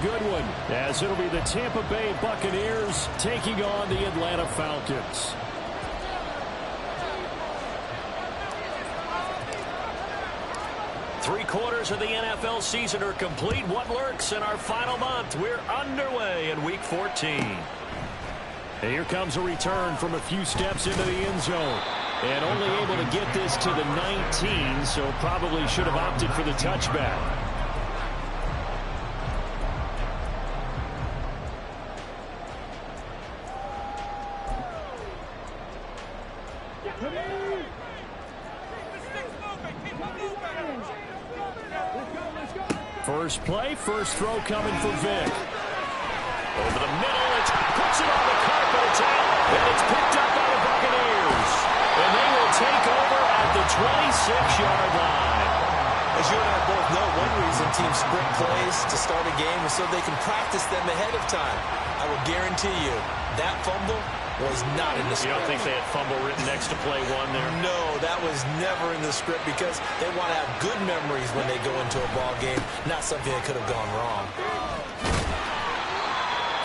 good one, as it'll be the Tampa Bay Buccaneers taking on the Atlanta Falcons. Three-quarters of the NFL season are complete. What lurks in our final month? We're underway in Week 14. And here comes a return from a few steps into the end zone. And only able to get this to the 19, so probably should have opted for the touchback. First play, first throw coming for Vic. Over the middle, it puts it on the carpet, it's out, and it's picked up by the Buccaneers. And they will take over at the 26-yard line. As you and I both know, one reason teams sprint plays to start a game is so they can practice them ahead of time. I will guarantee you, that fumble was not in the script. You don't think they had fumble written next to play one there? No, that was never in the script because they want to have good memories when they go into a ball game, not something that could have gone wrong.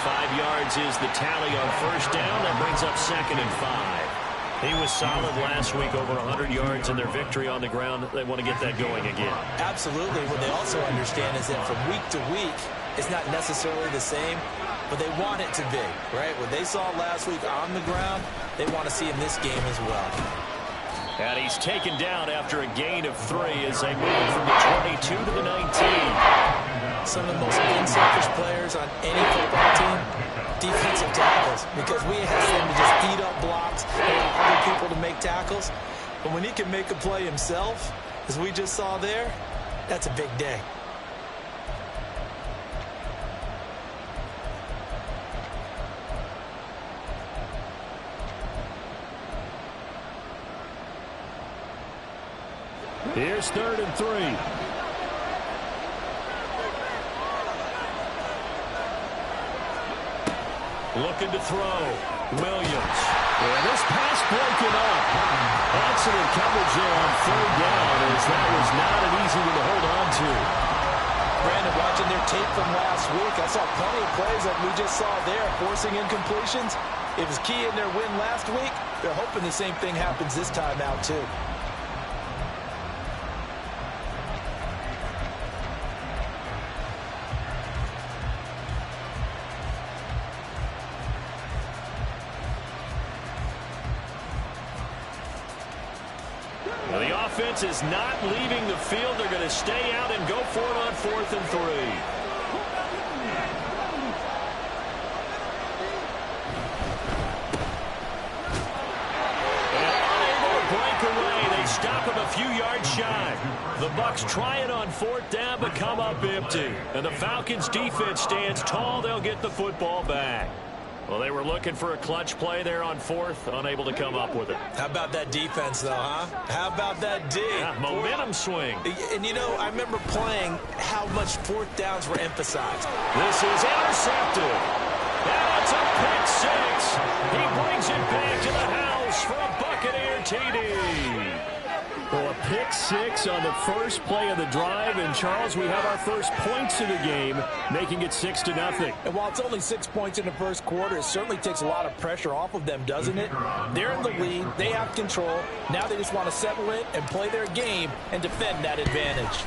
5 yards is the tally on first down. That brings up 2nd and 5. He was solid last week, over 100 yards in their victory on the ground. They want to get that going again. Absolutely. What they also understand is that from week to week, it's not necessarily the same, but they want it to be, right? What they saw last week on the ground, they want to see in this game as well. And he's taken down after a gain of 3 as they move from the 22 to the 19. Some of the most unselfish players on any football team, defensive tackles, because we ask them to just eat up blocks and allow other people to make tackles. But when he can make a play himself, as we just saw there, that's a big day. Here's 3rd and 3. Looking to throw. Williams. And this pass broken up. Excellent coverage there on 3rd down, as that was not an easy one to hold on to. Brandon, watching their tape from last week, I saw plenty of plays like we just saw there, forcing incompletions. It was key in their win last week. They're hoping the same thing happens this time out, too. The offense is not leaving the field. They're going to stay out and go for it on 4th and 3. And unable to break away. They stop him a few yards shy. The Bucs try it on 4th down, but come up empty. And the Falcons defense stands tall. They'll get the football back. Well, they were looking for a clutch play there on 4th, unable to come up with it. How about that defense, though, huh? How about that D? Yeah, momentum swing. And, you know, I remember playing how much 4th downs were emphasized. This is intercepted. Now it's a pick 6. He brings it back to the house for a Buccaneer TD. Well, a pick 6 on the first play of the drive. And, Charles, we have our first points of the game, making it 6-0. And while it's only 6 points in the first quarter, it certainly takes a lot of pressure off of them, doesn't it? They're in the lead. They have control. Now they just want to settle it and play their game and defend that advantage.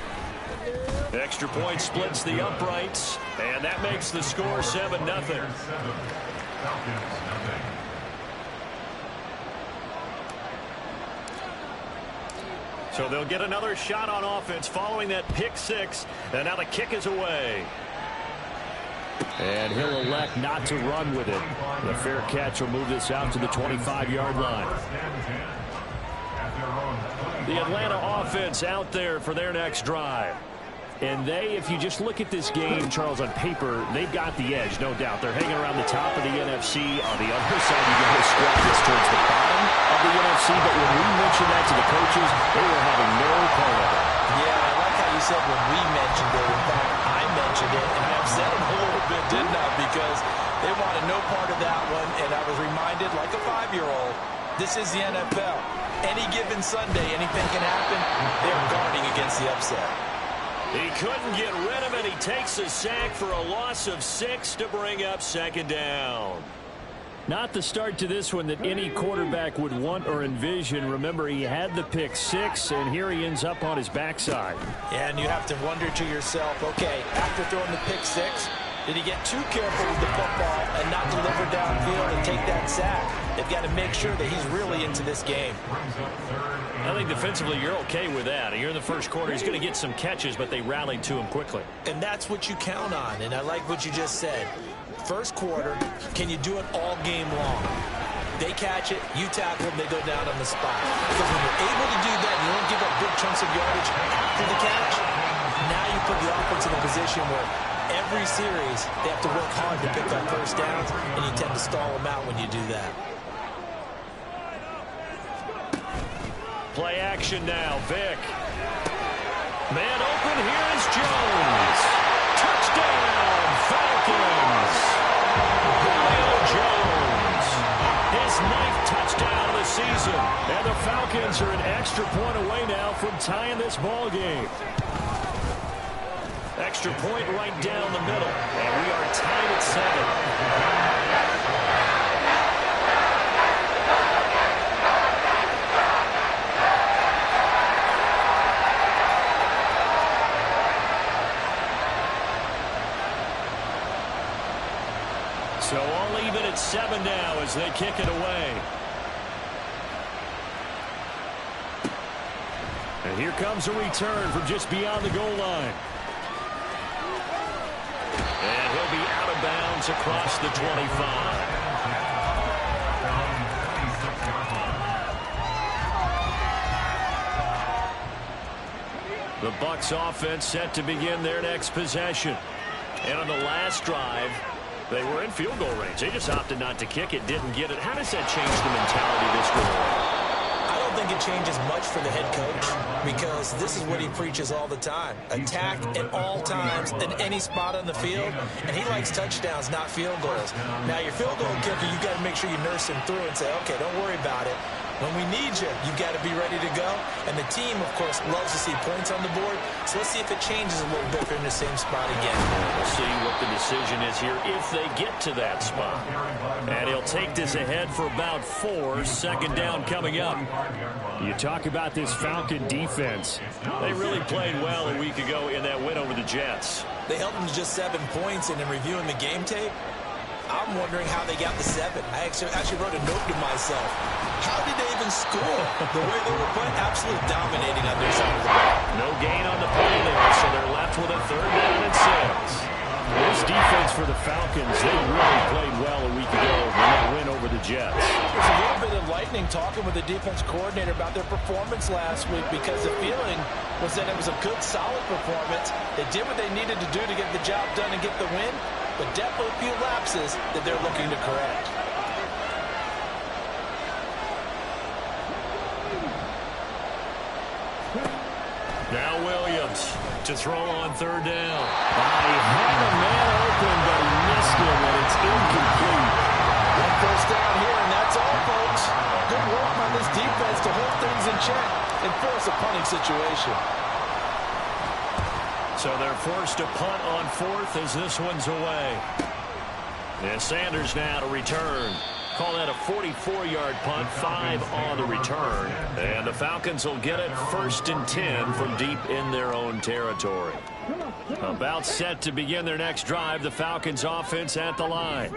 Extra point splits the uprights, and that makes the score 7-0. So they'll get another shot on offense following that pick 6. And now the kick is away. And he'll elect not to run with it. The fair catch will move this out to the 25-yard line. The Atlanta offense out there for their next drive. And they, if you just look at this game, Charles, on paper, they've got the edge, no doubt. They're hanging around the top of the NFC. On the other side, you get a squad that's towards the bottom of the NFC. But when we mentioned that to the coaches, they were having no part of it. Yeah, I like how you said when we mentioned it. In fact, I mentioned it, and I upset them a little bit, didn't I? Because they wanted no part of that one, and I was reminded, like a 5-year-old, this is the NFL. Any given Sunday, anything can happen. They're guarding against the upset. He couldn't get rid of it. He takes a sack for a loss of 6 to bring up second down. Not the start to this one that any quarterback would want or envision. Remember, he had the pick 6, and here he ends up on his backside. Yeah, and you have to wonder to yourself, okay, after throwing the pick 6, did he get too careful with the football and not deliver downfield and take that sack? They've got to make sure that he's really into this game. I think defensively you're okay with that. Here in the first quarter, he's going to get some catches, but they rallied to him quickly. And that's what you count on, and I like what you just said. First quarter, can you do it all game long? They catch it, you tackle them, they go down on the spot. Because when you're able to do that, you don't give up big chunks of yardage after the catch, now you put the offense in a position where every series they have to work hard to pick up first downs, and you tend to stall them out when you do that. Play action now, Vick. Man open, here is Jones. Touchdown, Falcons. Julio Jones. His 9th touchdown of the season. And the Falcons are an extra point away now from tying this ball game. Extra point right down the middle. And we are tied at 7. So all even at 7 now as they kick it away. And here comes a return from just beyond the goal line. And he'll be out of bounds across the 25. The Bucs offense set to begin their next possession. And on the last drive, they were in field goal range. They just opted not to kick it, didn't get it. How does that change the mentality this way? I don't think it changes much for the head coach because this is what he preaches all the time. Attack at all times in any spot on the field, and he likes touchdowns, not field goals. Now, your field goal kicker, you've got to make sure you nurse him through and say, okay, don't worry about it. When we need you, you've got to be ready to go. And the team, of course, loves to see points on the board. So let's see if it changes a little bit if they're in the same spot again. We'll see what the decision is here if they get to that spot. And he'll take this ahead for about 4. Second down coming up. You talk about this Falcon defense. They really played well a week ago in that win over the Jets. They held them to just 7 points, and in reviewing the game tape, I'm wondering how they got the 7. I actually wrote a note to myself. How did they even score? The way they were playing, absolutely dominating on their side of the ball. No gain on the play there, so they're left with a 3rd down and 6. This defense for the Falcons, they really played well a week ago in that win over the Jets. There's a little bit of lightning talking with the defense coordinator about their performance last week because the feeling was that it was a good, solid performance. They did what they needed to do to get the job done and get the win, but definitely a few lapses that they're looking to correct. Now Williams to throw on 3rd down. He had a man open, but he missed him, and it's incomplete. 1 first down here, and that's all, folks. Good work by this defense to hold things in check and force a punting situation. So they're forced to punt on 4th as this one's away. And Sanders now to return. Call that a 44-yard punt, 5 on the return. And the Falcons will get it 1st and 10 from deep in their own territory. About set to begin their next drive, the Falcons offense at the line.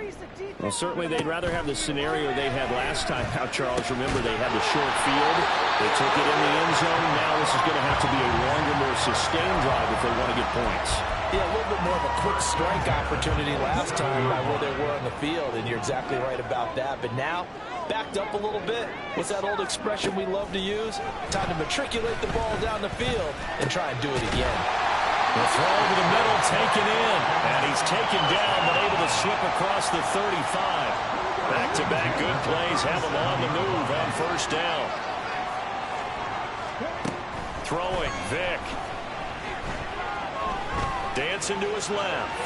Well, certainly they'd rather have the scenario they had last time out, Charles. Remember, they had the short field. They took it in the end zone. Now this is going to have to be a longer, more sustained drive if they want to get points. Yeah, a little bit more of a quick strike opportunity last time by where they were on the field, and you're exactly right about that. But now, backed up a little bit. What's that old expression we love to use? Time to matriculate the ball down the field and try and do it again. The throw over the middle, taken in. And he's taken down, but able to slip across the 35. Back-to-back good plays have him on the move on 1st down. Throwing, Vick. Dancing to his left.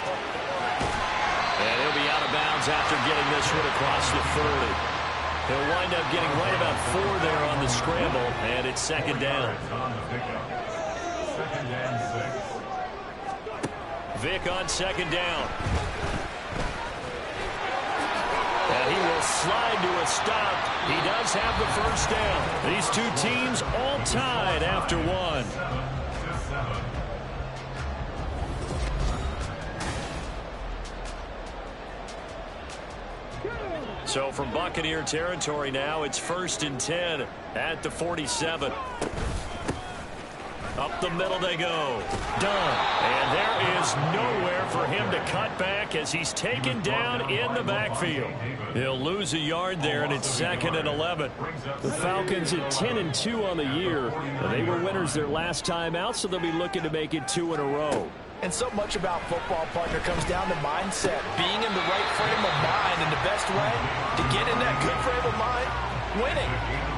And he'll be out of bounds after getting this one across the 30. He'll wind up getting right about 4 there on the scramble, and it's 2nd down. Vick on second down. And he will slide to a stop. He does have the first down. These two teams all tied after one. So from Buccaneer territory now, it's 1st and 10 at the 47. Up the middle they go. Done. And there is nowhere for him to cut back as he's taken down in the backfield. He'll lose a yard there, and it's 2nd and 11. The Falcons at 10-2 on the year. They were winners their last time out, so they'll be looking to make it 2 in a row. And so much about football, partner, comes down to mindset. Being in the right frame of mind, and the best way to get in that good frame of mind, winning.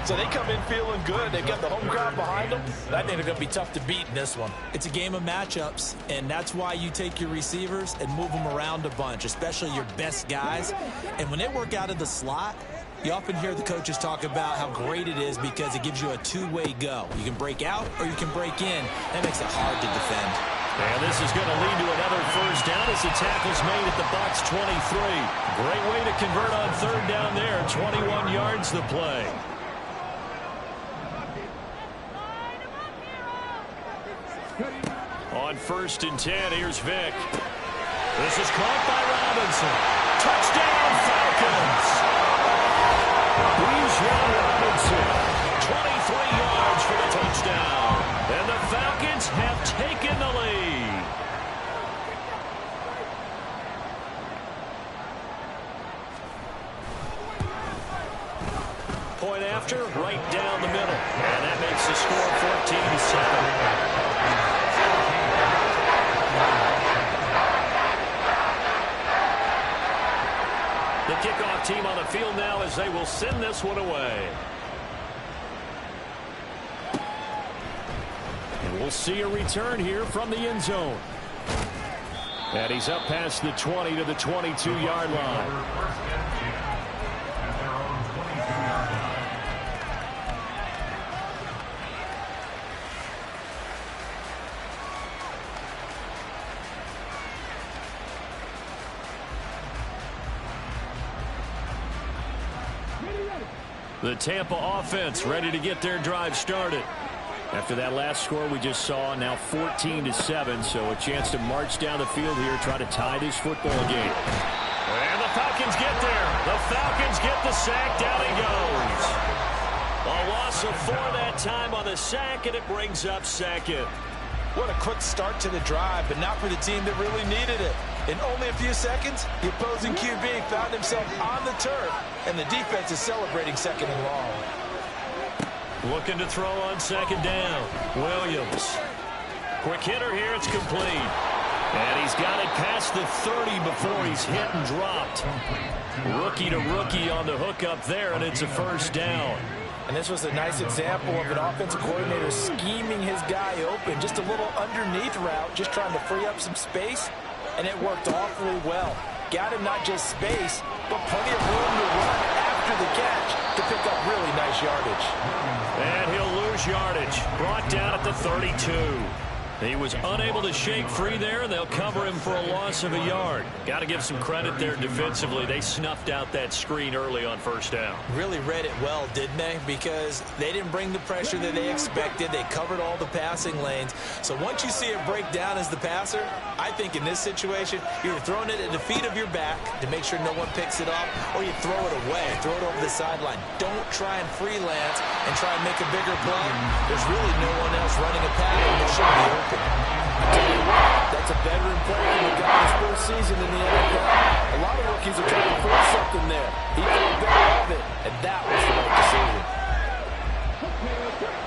So they come in feeling good. They've got the home crowd behind them. I think they're going to be tough to beat in this one. It's a game of matchups, and that's why you take your receivers and move them around a bunch, especially your best guys. And when they work out of the slot, you often hear the coaches talk about how great it is because it gives you a two-way go. You can break out or you can break in. That makes it hard to defend. And this is going to lead to another first down as the tackle's made at the Bucs 23. Great way to convert on 3rd down there. 21 yards the play. On 1st and 10, here's Vick. This is caught by Robinson. Touchdown, Falcons! Bijan Robinson, 23 yards for the touchdown. And the Falcons have taken the lead. Point after, right down the middle. And that makes the score 14-7. The kickoff team on the field now as they will send this one away. And we'll see a return here from the end zone. And he's up past the 20 to the 22-yard line. The Tampa offense ready to get their drive started. After that last score we just saw, now 14-7, so a chance to march down the field here, try to tie this football game. And the Falcons get there. The Falcons get the sack. Down he goes. A loss of 4 that time on the sack, and it brings up 2nd. What a quick start to the drive, but not for the team that really needed it. In only a few seconds, the opposing QB found himself on the turf, and the defense is celebrating 2nd and long. Looking to throw on 2nd down. Williams. Quick hitter here. It's complete. And he's got it past the 30 before he's hit and dropped. Rookie to rookie on the hook up there, and it's a first down. And this was a nice example of an offensive coordinator scheming his guy open. Just a little underneath route, just trying to free up some space, and it worked awfully well. Got him not just space, but plenty of room to run after the catch to pick up really nice yardage. And he'll lose yardage. Brought down at the 32. He was unable to shake free there. They'll cover him for a loss of a yard. Got to give some credit there defensively. They snuffed out that screen early on first down. Really read it well, didn't they? Because they didn't bring the pressure that they expected. They covered all the passing lanes. So once you see it break down as the passer, I think in this situation, you're throwing it at the feet of your back to make sure no one picks it up, or you throw it away, throw it over the sideline. Don't try and freelance and try and make a bigger play. There's really no one else running a pattern that should be open. I tell you what, that's a veteran player from the guy's first season in the NFL. A lot of rookies are trying to force something there. He thought better of it, and that was the right decision.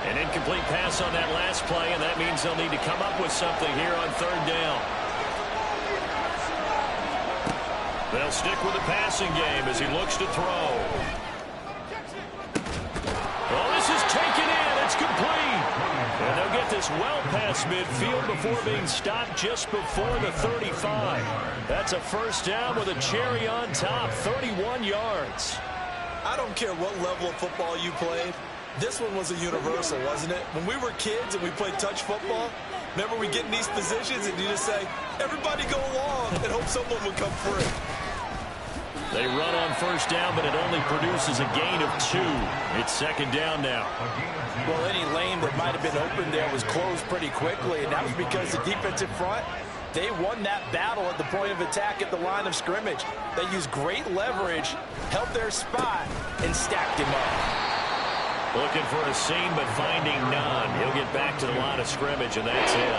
An incomplete pass on that last play, and that means they'll need to come up with something here on 3rd down. They'll stick with the passing game as he looks to throw. Oh, this is taken in. It's complete. And they'll get this well past midfield before being stopped just before the 35. That's a first down with a cherry on top, 31 yards. I don't care what level of football you played. This one was a universal, wasn't it? When we were kids and we played touch football, Remember, we get in these positions and you just say, everybody go along, and hope someone will come free. They run on first down, but it only produces a gain of 2. It's second down now. Well, any lane that might have been open there was closed pretty quickly, and that was because the defensive front, they won that battle at the point of attack at the line of scrimmage. They used great leverage, held their spot, and stacked him up. Looking for a seam, but finding none. He'll get back to the line of scrimmage, and that's it.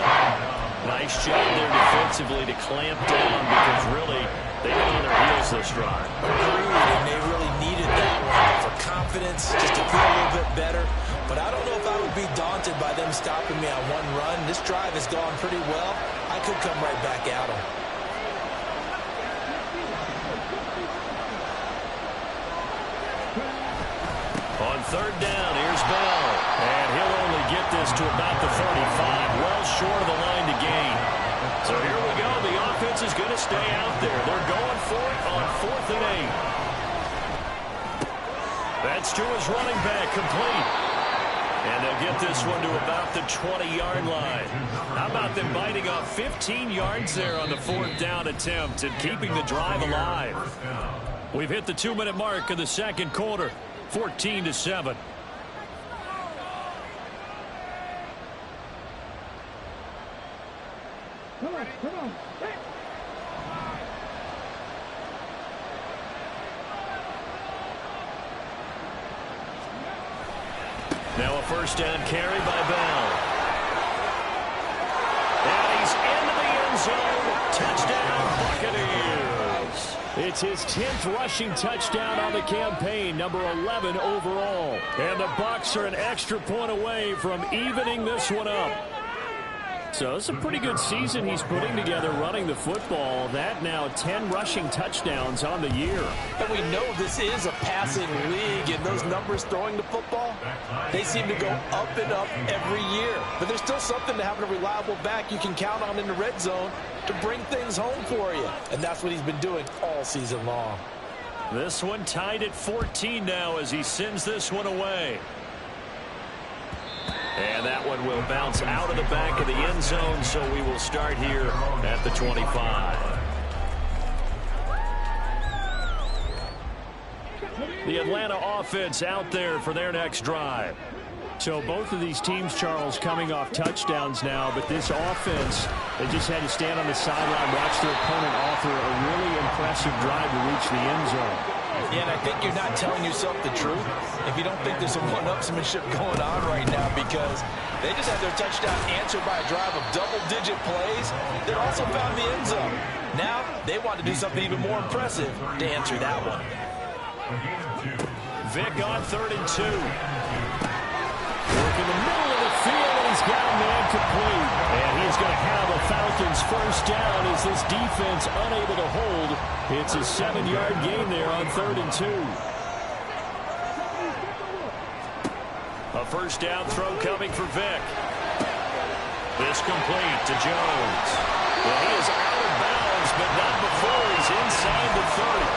Nice job there defensively to clamp down, because really, they've been on their heels this drive. Agreed, and they really needed that one for confidence, just to feel a little bit better. But I don't know if I would be daunted by them stopping me on one run. This drive has gone pretty well. I could come right back at them. On third down, here's Bell. And he'll only get this to about the 35, well short of the line to gain. So here we go. The offense is going to stay out there. They're going for it on 4th and 8. That's to his running back, complete. And they'll get this one to about the 20-yard line. How about them biting off 15 yards there on the 4th down attempt and keeping the drive alive? We've hit the 2-minute mark of the second quarter, 14-7. Come on. Now a first down carry by Bell. And he's into the end zone. Touchdown, Buccaneers. It's his 10th rushing touchdown on the campaign, number 11 overall. And the Bucs are an extra point away from evening this one up. So it's a pretty good season he's putting together running the football. That now 10 rushing touchdowns on the year. And we know this is a passing league, and those numbers throwing the football, they seem to go up and up every year. But there's still something to having a reliable back you can count on in the red zone to bring things home for you. And that's what he's been doing all season long. This one tied at 14 now as he sends this one away. And that one will bounce out of the back of the end zone, so we will start here at the 25. The Atlanta offense out there for their next drive. So both of these teams, Charles, coming off touchdowns now, but this offense, they just had to stand on the sideline, watch their opponent offer a really impressive drive to reach the end zone. Yeah, and I think you're not telling yourself the truth if you don't think there's some one-upsmanship going on right now, because they just had their touchdown answered by a drive of double-digit plays that also found the end zone. Now they want to do something even more impressive to answer that one. Vic on 3rd and 2. Work in the middle of the field, and he's got a man complete. And he's going to have a Falcons first down as this defense unable to hold. It's a 7-yard gain there on 3rd and 2. A first down throw coming for Vic. This complete to Jones. Well, he is out of bounds, but not before he's inside the 30.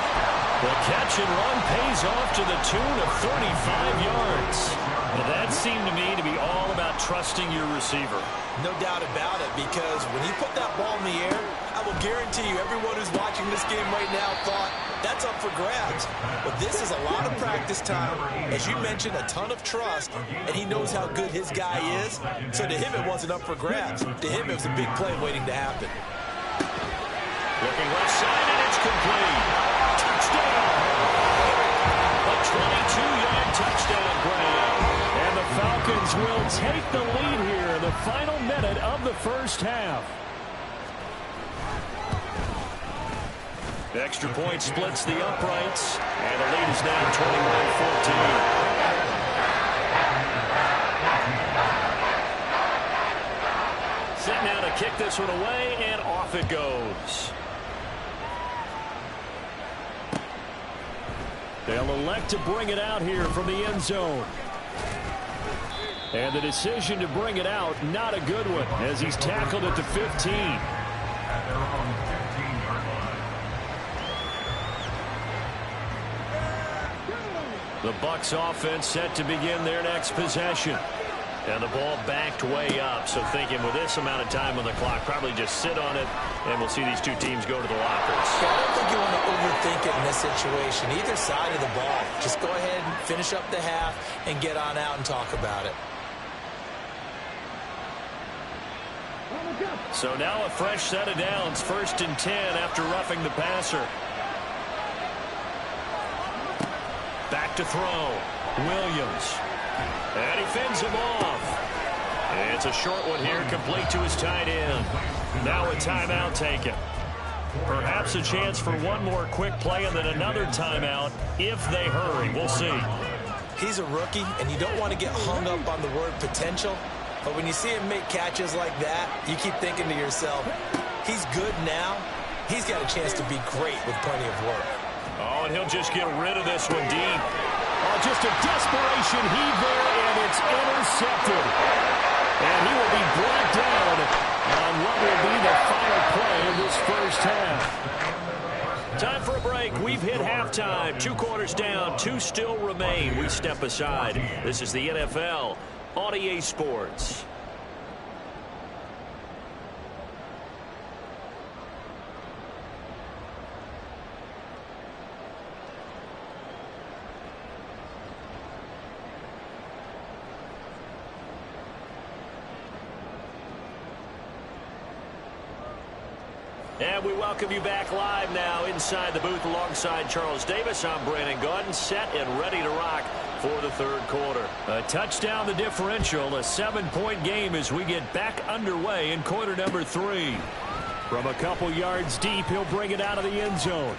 The catch and run pays off to the tune of 35 yards. Well, that seemed to me to be all about trusting your receiver. No doubt about it, because when he put that ball in the air, I will guarantee you everyone who's watching this game right now thought that's up for grabs. But this is a lot of practice time. As you mentioned, a ton of trust, and he knows how good his guy is. So to him, it wasn't up for grabs. To him, it was a big play waiting to happen. Looking left side, and it's complete. Touchdown! A 22-yard touchdown grab. And the Falcons will take the lead here in the final minute of the first half. The extra point splits the uprights, and the lead is now 21-14. Set now to kick this one away, and off it goes. They'll elect to bring it out here from the end zone. And the decision to bring it out, not a good one, as he's tackled at the 15. The Bucs offense set to begin their next possession. And the ball backed way up. So thinking with this amount of time on the clock, probably just sit on it, and we'll see these two teams go to the lockers. Yeah, I don't think you want to overthink it in this situation. Either side of the ball. Just go ahead and finish up the half and get on out and talk about it. So now a fresh set of downs. 1st and 10 after roughing the passer. Back to throw. Williams. And he fends him off. It's a short one here, complete to his tight end. Now a timeout taken. Perhaps a chance for one more quick play and then another timeout if they hurry. We'll see. He's a rookie, and you don't want to get hung up on the word potential. But when you see him make catches like that, you keep thinking to yourself, he's good now. He's got a chance to be great with plenty of work. Oh, and he'll just get rid of this one deep. Oh, just a desperation heave there, and it's intercepted. And he will be brought down on what will be the final play of this first half. Time for a break. We've hit halftime. 2 quarters down. 2 still remain. We step aside. This is the NFL on EA Sports. And we welcome you back live now inside the booth alongside Charles Davis. I'm Brandon Gaudin, set and ready to rock for the 3rd quarter. A touchdown the differential, a 7-point game as we get back underway in quarter number 3. From a couple yards deep, he'll bring it out of the end zone.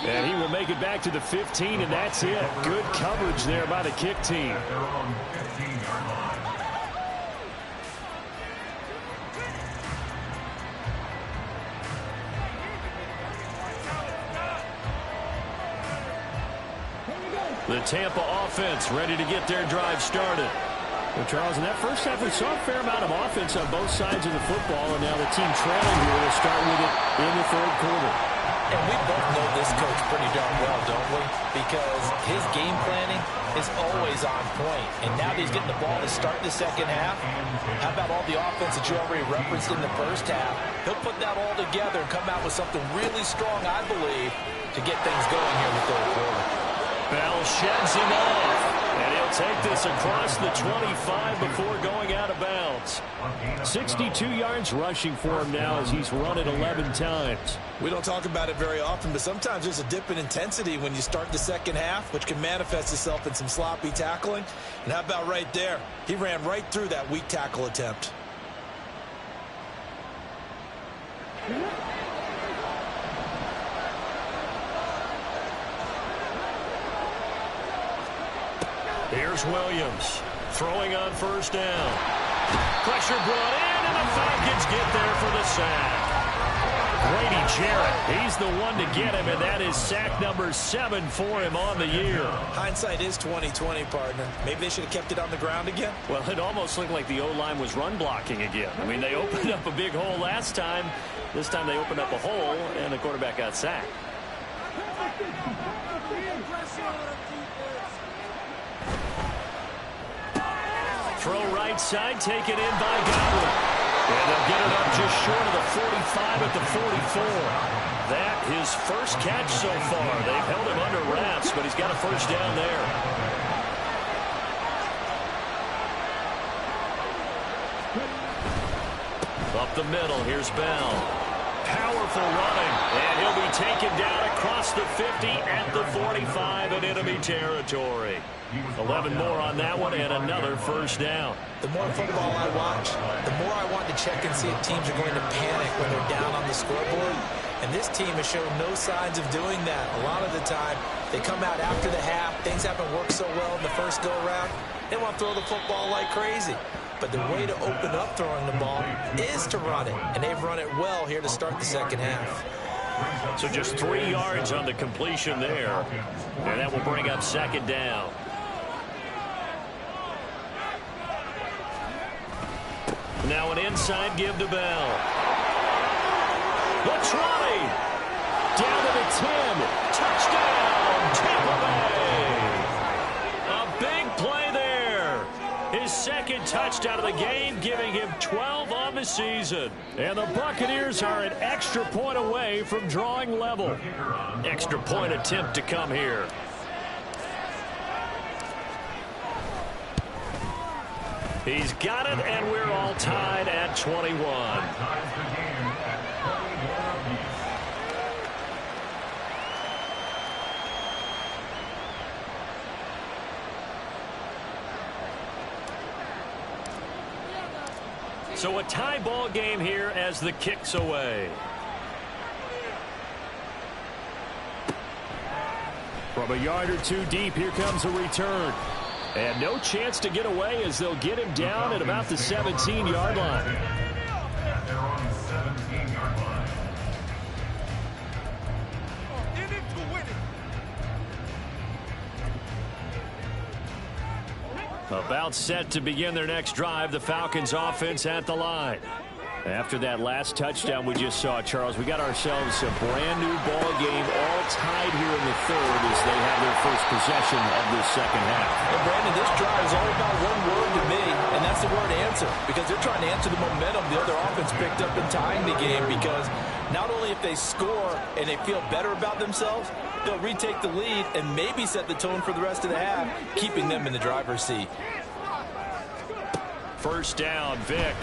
And he will make it back to the 15, and that's it. Good coverage there by the kick team. The Tampa offense ready to get their drive started. Well, Charles, in that first half, we saw a fair amount of offense on both sides of the football, and now the team trailing here will start with it in the 3rd quarter. And we both know this coach pretty darn well, don't we? Because his game planning is always on point. And now that he's getting the ball to start the second half, how about all the offense that you already referenced in the first half? He'll put that all together and come out with something really strong, I believe, to get things going here in the 3rd quarter. Bell sheds him off, and he'll take this across the 25 before going out of bounds. 62 yards rushing for him now as he's run it 11 times. We don't talk about it very often, but sometimes there's a dip in intensity when you start the second half, which can manifest itself in some sloppy tackling. And how about right there? He ran right through that weak tackle attempt. Here's Williams throwing on 1st down. Pressure brought in, and the Falcons get there for the sack. Grady Jarrett, he's the one to get him, and that is sack number 7 for him on the year. Hindsight is 20/20, partner. Maybe they should have kept it on the ground again. Well, it almost looked like the O-line was run blocking again. I mean, they opened up a big hole last time. This time they opened up a hole, and the quarterback got sacked. Throw right side, taken in by Godwin. And they'll get it up just short of the 45 at the 44. That his first catch so far. They've held him under wraps, but he's got a 1st down there. Up the middle, here's Bell. Powerful running, and he'll be taken down across the 50 at the 45 in enemy territory. 11 more on that one, and another 1st down. The more football I watch, the more I want to check and see if teams are going to panic when they're down on the scoreboard. And this team has shown no signs of doing that. A lot of the time, they come out after the half. Things haven't worked so well in the first go-around. They want to throw the football like crazy. But the way to open up throwing the ball is to run it. And they've run it well here to start the second half. So just 3 yards on the completion there. And that will bring up 2nd down. Now an inside give to Bell. The 20. Down to the 10. Touchdown, Tampa Bay. A second touchdown of the game, giving him 12 on the season. And the Buccaneers are an extra point away from drawing level. Extra point attempt to come here. He's got it, and we're all tied at 21. So a tie ball game here as the kick's away. From a yard or two deep, here comes a return. And no chance to get away as they'll get him down at about the 17-yard line. About set to begin their next drive, the Falcons offense at the line. After that last touchdown we just saw, Charles, we got ourselves a brand new ball game, all tied here in the third as they have their first possession of this second half. And Brandon, this drive is all about one word to me, and that's the word answer, because they're trying to answer the momentum the other offense picked up in tying the game, because not only if they score and they feel better about themselves, they'll retake the lead and maybe set the tone for the rest of the half, keeping them in the driver's seat. First down, Vic.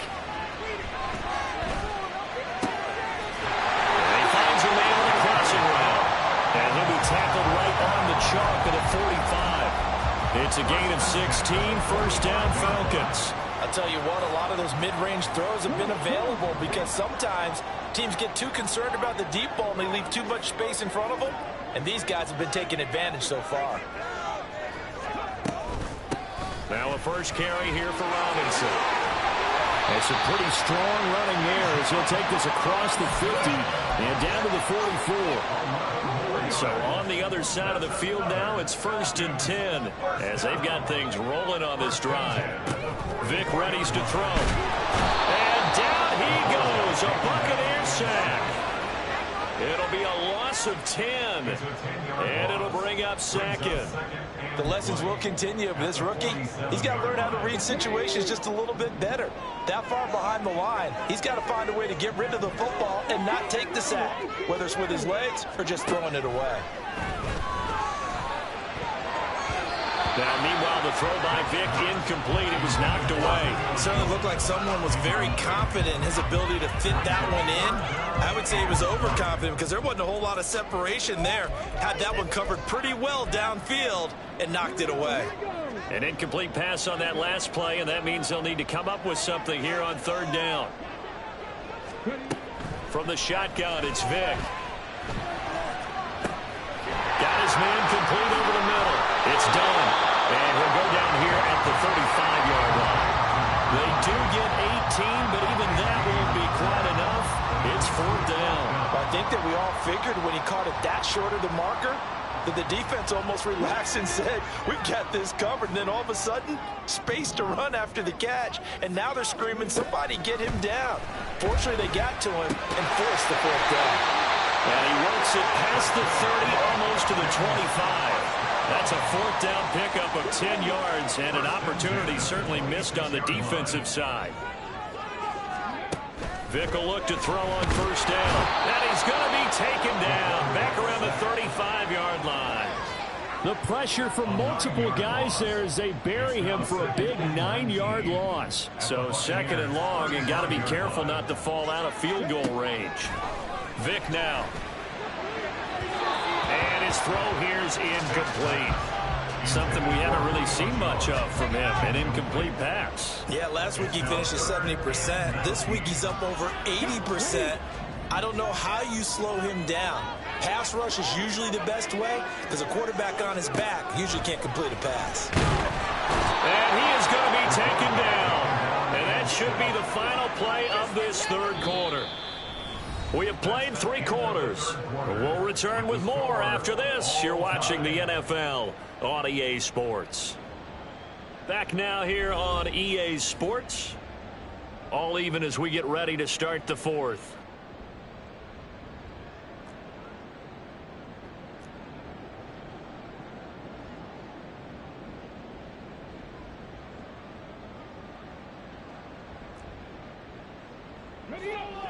And he'll be tackled right on the chalk at the 45. It's a gain of 16, first down Falcons. I'll tell you what, a lot of those mid-range throws have been available because sometimes teams get too concerned about the deep ball and they leave too much space in front of them. And these guys have been taking advantage so far. Now a first carry here for Robinson. It's a pretty strong running there as he'll take this across the 50 and down to the 44. So on the other side of the field now, it's 1st and 10 as they've got things rolling on this drive. Vic readies to throw. And down he goes, a Buccaneer sack. It'll be a loss of 10, and it'll bring up second. The lessons will continue. This rookie, he's got to learn how to read situations just a little bit better. That far behind the line, he's got to find a way to get rid of the football and not take the sack, whether it's with his legs or just throwing it away. Now, meanwhile, the throw by Vic incomplete. It was knocked away. It certainly looked like someone was very confident in his ability to fit that one in. I would say he was overconfident because there wasn't a whole lot of separation there. Had that one covered pretty well downfield and knocked it away. An incomplete pass on that last play, and that means they'll need to come up with something here on 3rd down. From the shotgun, it's Vic. Got his man complete over the middle. It's done. And he'll go down here at the 35-yard line. They do get 18, but even that won't be quite enough. It's 4th down. I think that we all figured when he caught it that short of the marker that the defense almost relaxed and said, we've got this covered. And then all of a sudden, space to run after the catch. And now they're screaming, somebody get him down. Fortunately, they got to him and forced the 4th down. And he works it past the 30, almost to the 25. That's a 4th down pickup of 10 yards and an opportunity certainly missed on the defensive side. Vic will look to throw on 1st down. And he's going to be taken down back around the 35-yard line. The pressure from multiple guys there as they bury him for a big 9-yard loss. So 2nd and long, and got to be careful not to fall out of field goal range. Vic now. And his throw here is incomplete. Something we haven't really seen much of from him, an incomplete pass. Yeah, last week he finished at 70%. This week he's up over 80%. I don't know how you slow him down. Pass rush is usually the best way because a quarterback on his back usually can't complete a pass. And he is going to be taken down. And that should be the final play of this 3rd quarter. We have played 3 quarters. We'll return with more after this. You're watching the NFL on EA Sports. Back now here on EA Sports. All even as we get ready to start the 4th.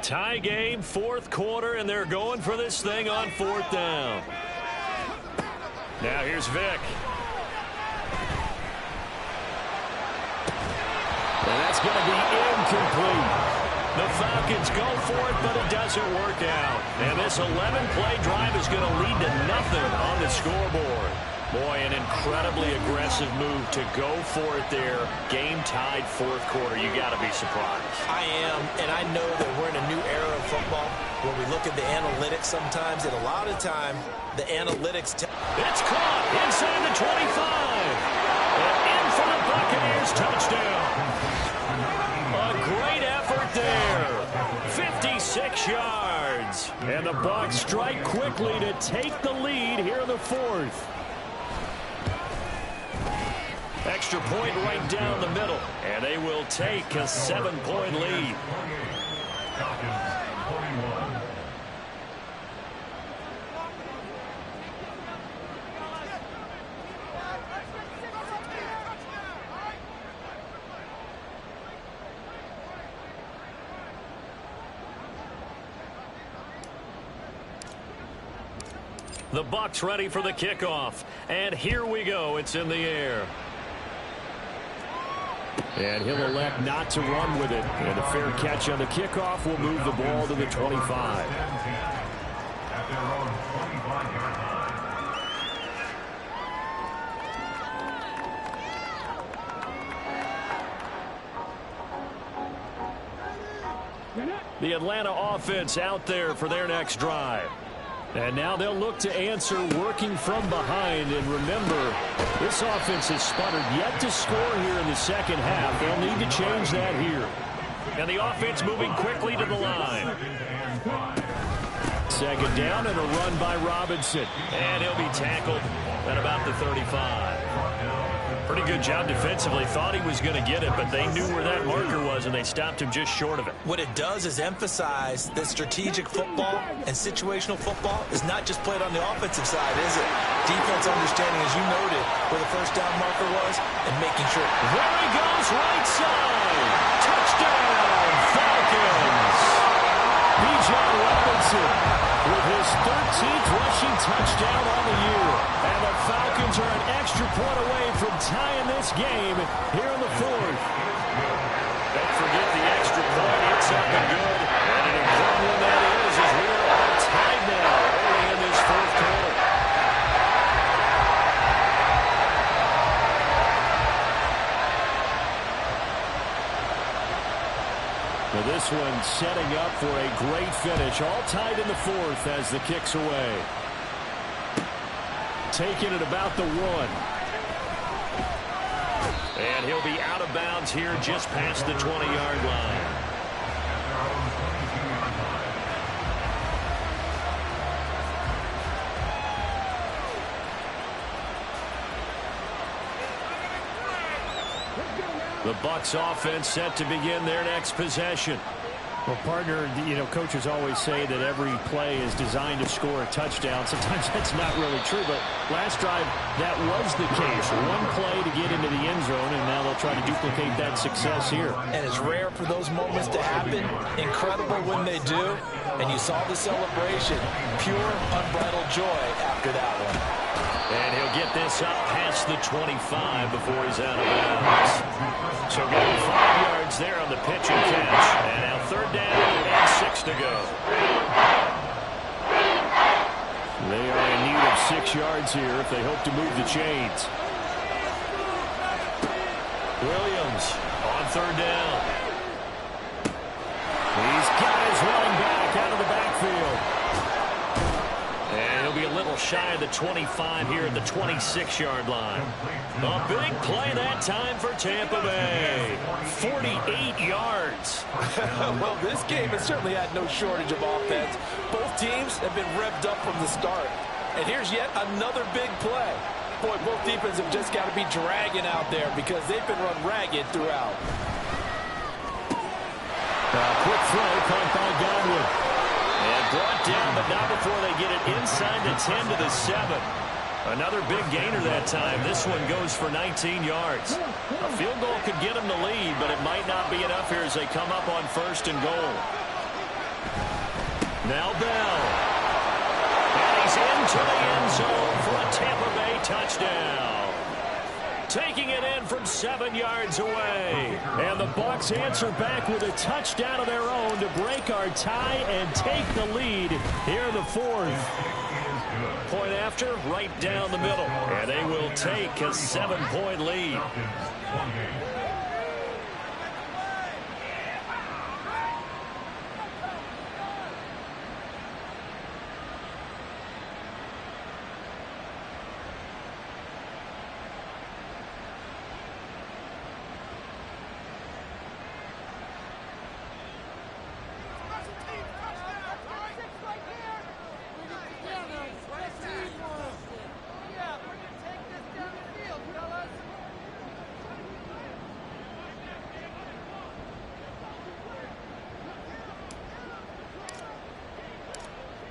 Tie game, fourth quarter, and they're going for this thing on fourth down. Now here's Vick. And that's going to be incomplete. The Falcons go for it, but it doesn't work out. And this 11-play drive is going to lead to nothing on the scoreboard. Boy, an incredibly aggressive move to go for it there. Game-tied fourth quarter. You got to be surprised. I am, and I know that we're in a new era of football where we look at the analytics sometimes, and a lot of time, the analytics... It's caught inside the 25. And in for the Buccaneers touchdown. A great effort there. 56 yards. And the Bucs strike quickly to take the lead here in the fourth. Extra point right down the middle. And they will take a 7-point lead. The Bucs ready for the kickoff. And here we go. It's in the air. And he'll elect not to run with it. And a fair catch on the kickoff will move the ball to the 25. The Atlanta offense out there for their next drive. And now they'll look to answer working from behind. And remember, this offense has sputtered yet to score here in the second half. They'll need to change that here. And the offense moving quickly to the line. Second down and a run by Robinson. And he'll be tackled at about the 35. Pretty good job defensively. Thought he was going to get it, but they knew where that marker was, and they stopped him just short of it. What it does is emphasize that strategic football and situational football is not just played on the offensive side, is it? Defense understanding, as you noted, where the first down marker was and making sure. There he goes, right side. Touchdown, Falcons. Bijan Robinson with his 13th rushing touchdown on the year. And the Falcons are an extra point away from tying this game here in the fourth. Don't forget the extra point. It's up and good. And an important one that is, as we are all tied now early in this fourth quarter. Well, this one setting up for a great finish. All tied in the fourth as the kick's away. Taking it about the 1. And he'll be out of bounds here just past the 20-yard line. The Bucs offense set to begin their next possession. Well, partner, coaches always say that every play is designed to score a touchdown. Sometimes that's not really true, but last drive, that was the case. One play to get into the end zone, and now they'll try to duplicate that success here. And it's rare for those moments to happen. Incredible when they do. And you saw the celebration. Pure, unbridled joy after that one. And he'll get this up past the 25 before he's out of bounds. So going 5 yards there on the pitch and catch. And now third down and 6 to go. They are in need of 6 yards here if they hope to move the chains. Williams on third down. He's got his running back out of the backfield. And he'll be a little shy of the 25 here at the 26-yard line. A big play that time for Tampa Bay. 48 yards. Well, this game has certainly had no shortage of offense. Both teams have been revved up from the start. And here's yet another big play. Boy, both defenses have just got to be dragging out there because they've been run ragged throughout. Quick throw caught by Godwin. And brought down, but not before they get it inside the 10 to the 7. Another big gainer that time. This one goes for 19 yards. A field goal could get them the lead, but it might not be enough here as they come up on first and goal. Now Bell. And he's into the end zone for a Tampa Bay touchdown. Taking it in from 7 yards away. And the Bucs answer back with a touchdown of their own to break our tie and take the lead here in the fourth. Point after, right down the middle. And they will take a 7-point lead.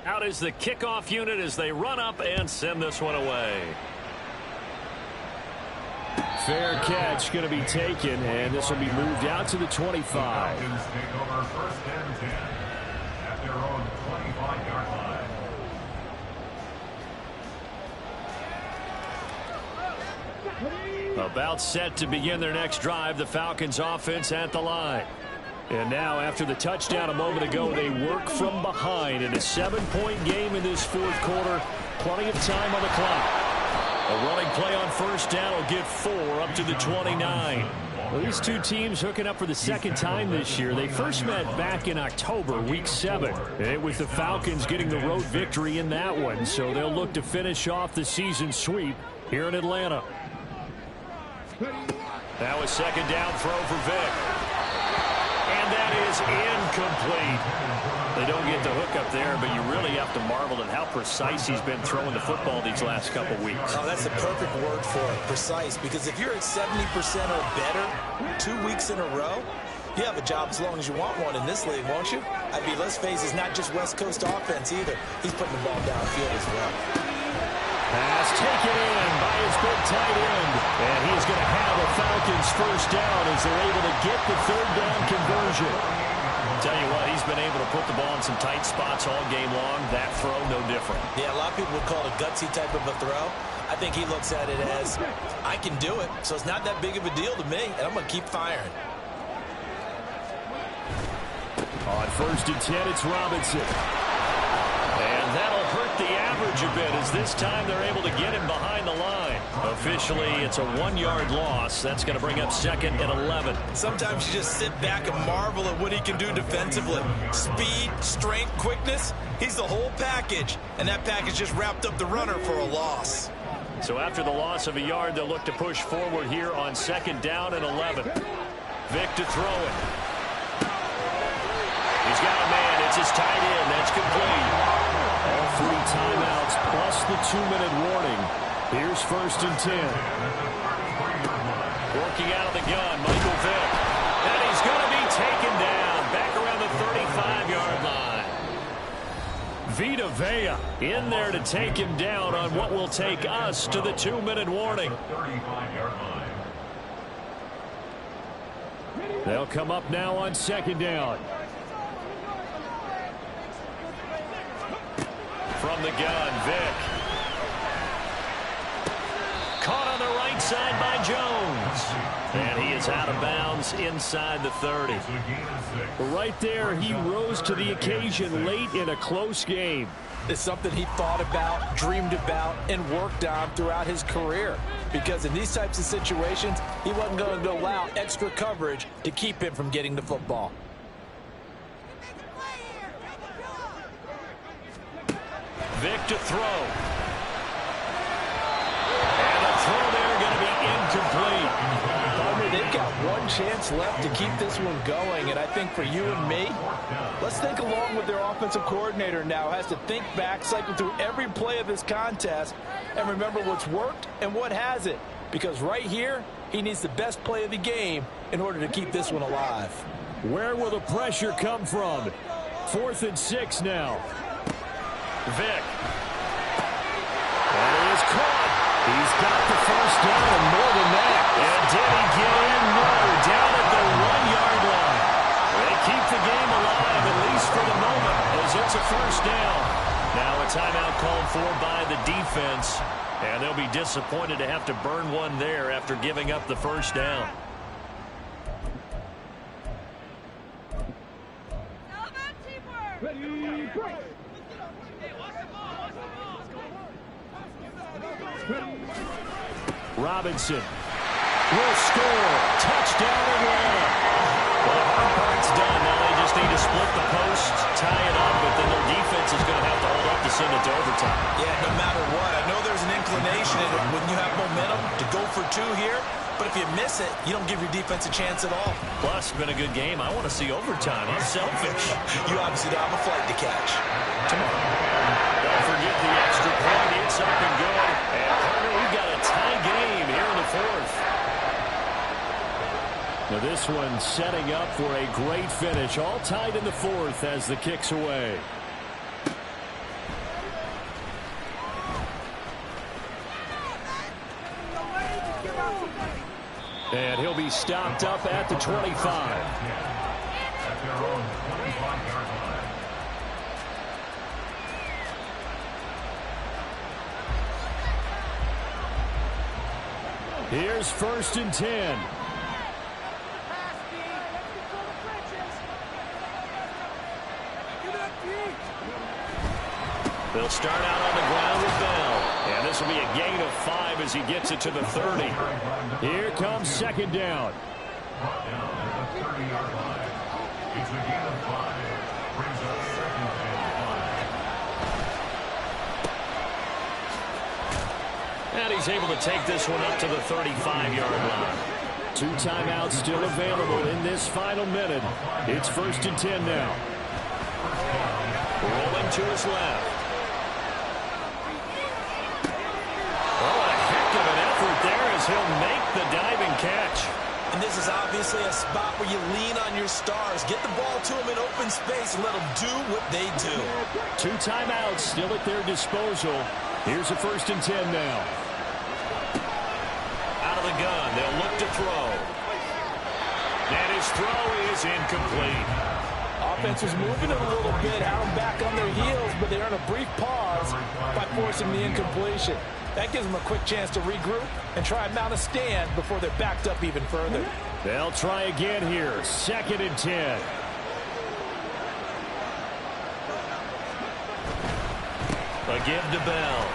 Out is the kickoff unit as they run up and send this one away. Fair catch going to be taken, and this will be moved out to the 25. About set to begin their next drive, the Falcons offense at the line. And now, after the touchdown a moment ago, they work from behind in a 7-point game in this fourth quarter. Plenty of time on the clock. A running play on first down will get 4 up to the 29. Well, these two teams hooking up for the second time this year. They first met back in October, week 7. And it was the Falcons getting the road victory in that one. So they'll look to finish off the season sweep here in Atlanta. Now a second down throw for Vick. And that is incomplete. They don't get the hook up there, but you really have to marvel at how precise he's been throwing the football these last couple weeks. Oh, that's the perfect word for it, precise. Because if you're at 70% or better 2 weeks in a row, you have a job as long as you want one in this league, won't you? I mean, let's face it, it's not just West Coast offense either. He's putting the ball downfield as well. Pass taken in by his big tight end. And he's going to have a Falcons first down as they're able to get the third down conversion. I'll tell you what, he's been able to put the ball in some tight spots all game long. That throw, no different. Yeah, a lot of people would call it a gutsy type of a throw. I think he looks at it as, I can do it, so it's not that big of a deal to me, and I'm going to keep firing. On first and 10, it's Robinson. And that'll hurt the average a bit as this time they're able to get him behind the line. Officially, it's a 1-yard loss. That's going to bring up second and 11. Sometimes you just sit back and marvel at what he can do defensively. Speed, strength, quickness, he's the whole package. And that package just wrapped up the runner for a loss. So after the loss of a yard, they'll look to push forward here on second down and 11. Vick to throw it. He's got a man. It's his tight end. That's complete. All 3 timeouts plus the 2-minute warning. Here's first and 10. Working out of the gun, Michael Vick. And he's going to be taken down back around the 35-yard line. Vita Vea in there to take him down on what will take us to the 2-minute warning. They'll come up now on second down. From the gun, Vick. Caught on the right side by Jones. And he is out of bounds inside the 30. Right there, he rose to the occasion late in a close game. It's something he thought about, dreamed about, and worked on throughout his career. Because in these types of situations, he wasn't going to allow extra coverage to keep him from getting the football. Vick to throw. And the throw there going to be incomplete. They've got one chance left to keep this one going, and I think for you and me, let's think along with their offensive coordinator now. Has to think back, cycle through every play of this contest, and remember what's worked and what hasn't. Because right here, he needs the best play of the game in order to keep this one alive. Where will the pressure come from? 4th and 6 now. Vick. And he is caught. He's got the first down and more than that. And did he get in? No, down at the 1-yard line. They keep the game alive, at least for the moment. has a first down. Now a timeout called for by the defense. And they'll be disappointed to have to burn one there after giving up the first down. Robinson will score. Touchdown Atlanta. Well, the hard part's done. Now they just need to split the post, tie it up, but then their defense is going to have to hold up to send it to overtime. Yeah, no matter what. I know there's an inclination when you have momentum to go for two here, but if you miss it, you don't give your defense a chance at all. Plus, it's been a good game. I want to see overtime. I'm selfish. You obviously don't have a flight to catch. Tomorrow. Don't forget the extra point. It's up and good. And partner, we've got a tie game here in the fourth. Now this one setting up for a great finish. All tied in the fourth as the kick's away. And he'll be stopped up at the 25. Here's 1st and 10. They'll start out on the ground with Bell. And this will be a gain of 5 as he gets it to the 30. Here comes 2nd down. It's a gain of 5. Brings up 2nd and 5. And he's able to take this one up to the 35-yard line. 2 timeouts still available in this final minute. It's 1st and 10 now. Rolling to his left. There as he'll make the diving catch. And this is obviously a spot where you lean on your stars. Get the ball to them in open space and let them do what they do. 2 timeouts still at their disposal. Here's a 1st and 10 now. Out of the gun, they'll look to throw. And his throw is incomplete. Offense was moving it a little bit, had them back on their heels, but they earned a brief pause by forcing the incompletion. That gives them a quick chance to regroup and try and mount a stand before they're backed up even further. They'll try again here. 2nd and 10. A give to Bell.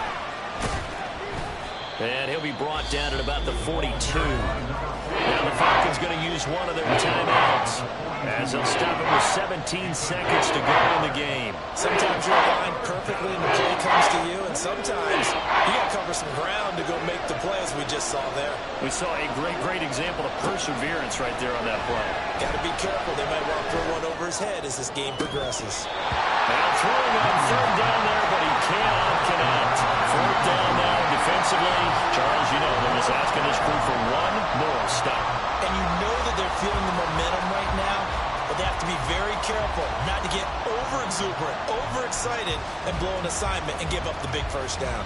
And he'll be brought down at about the 42. Now the Falcons going to use one of their timeouts as they'll stop it with 17 seconds to go in the game. Sometimes you're aligned perfectly and the play comes to you, and sometimes you got to cover some ground to go make the play, as we just saw there. We saw a great example of perseverance right there on that play. Got to be careful. They might want to throw one over his head as this game progresses. Now throwing on 3rd down there, but he cannot connect. 4th down now defensively. Charles, you know, they're just asking this crew for one more stop. And you know that they're feeling the momentum right now, but they have to be very careful not to get over-exuberant, overexcited, and blow an assignment and give up the big 1st down.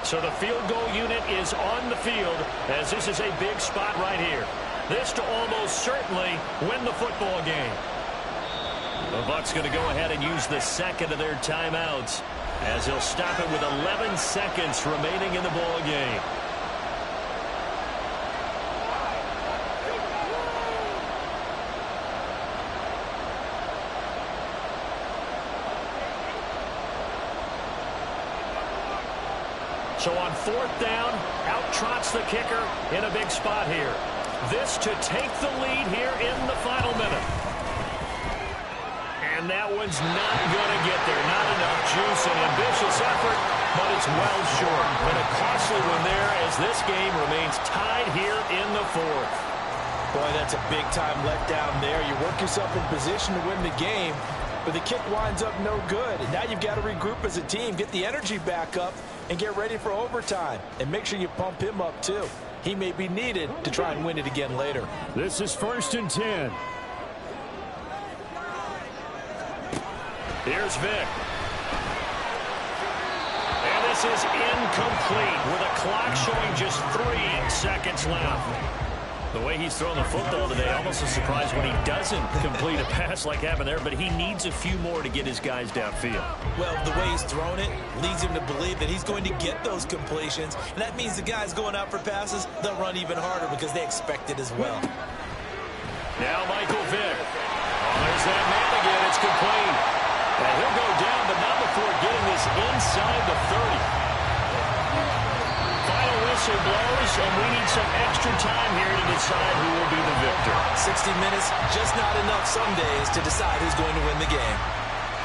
So the field goal unit is on the field as this is a big spot right here. This to almost certainly win the football game. The Bucs going to go ahead and use the 2nd of their timeouts as he'll stop it with 11 seconds remaining in the ball game. So on 4th down, out trots the kicker in a big spot here. This to take the lead here in the final minute. And that one's not going to get there. Not enough juice, an ambitious effort, but it's well short. But a costly one there as this game remains tied here in the 4th. Boy, that's a big-time letdown there. You work yourself in position to win the game, but the kick winds up no good. And now you've got to regroup as a team, get the energy back up, and get ready for overtime. And make sure you pump him up, too. He may be needed to try and win it again later. This is 1st and 10. Here's Vick. pass is incomplete with a clock showing just 3 seconds left. The way he's throwing the football today, almost a surprise when he doesn't complete a pass like happened there, but he needs a few more to get his guys downfield. Well, the way he's thrown it leads him to believe that he's going to get those completions, and that means the guys going out for passes, they'll run even harder because they expect it as well. Now Michael Vick. Oh, there's that man again. It's complete. And he'll go down, but not before getting this inside the 30. Final whistle blows, and we need some extra time here to decide who will be the victor. 60 minutes, just not enough some days to decide who's going to win the game.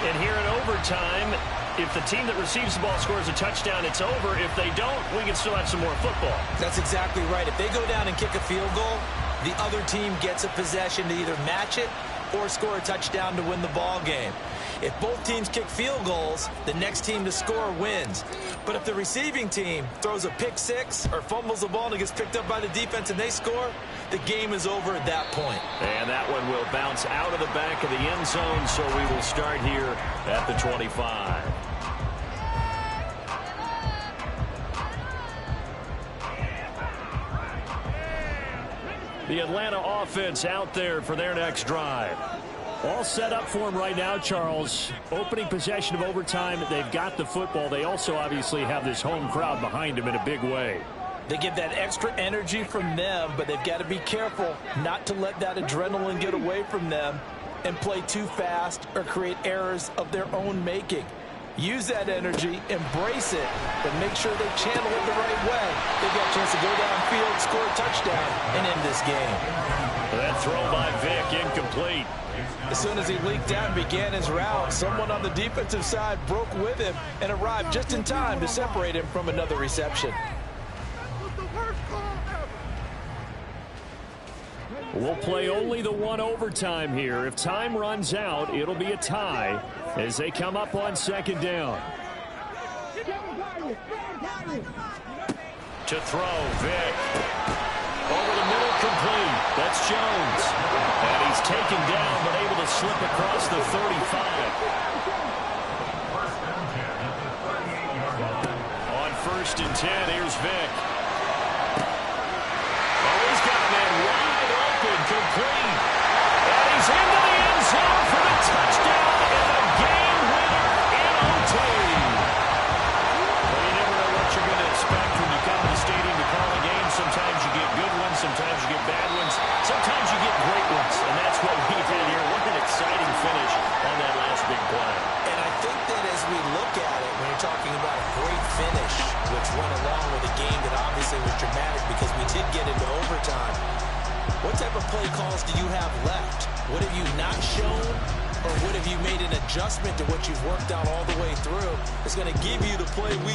And here in overtime, if the team that receives the ball scores a touchdown, it's over. If they don't, we can still have some more football. That's exactly right. If they go down and kick a field goal, the other team gets a possession to either match it or score a touchdown to win the ball game. If both teams kick field goals, the next team to score wins. But if the receiving team throws a pick six or fumbles the ball and it gets picked up by the defense and they score, the game is over at that point. And that one will bounce out of the back of the end zone, so we will start here at the 25. The Atlanta offense out there for their next drive. All set up for them right now, Charles. Opening possession of overtime. They've got the football. They also obviously have this home crowd behind them in a big way. They get that extra energy from them, but they've got to be careful not to let that adrenaline get away from them and play too fast or create errors of their own making. Use that energy, embrace it, but make sure they channel it the right way. They've got a chance to go downfield, score a touchdown, and end this game. That throw by Vick, incomplete. As soon as he leaked out and began his route, someone on the defensive side broke with him and arrived just in time to separate him from another reception. We'll play only the one overtime here. If time runs out, it'll be a tie as they come up on second down. To throw, Vick. Over the middle, complete. That's Jones. And he's taken down, but able to slip across the 35. On 1st and 10, here's Vick. Oh, he's got a man wide open, complete. And he's into the end zone for the touchdown and the game winner in OT. Well, you never know what you're going to expect when you come to the stadium to call a game. Sometimes you get good ones, sometimes you get bad ones, sometimes you get great ones, and that's what we did here. What an exciting finish on that last big play. And I think that as we look at it, when you're talking about a great finish, which went along with a game that obviously was dramatic because we did get into overtime, what type of play calls do you have left? What have you not shown, or what have you made an adjustment to what you've worked out all the way through? It's going to give you the play we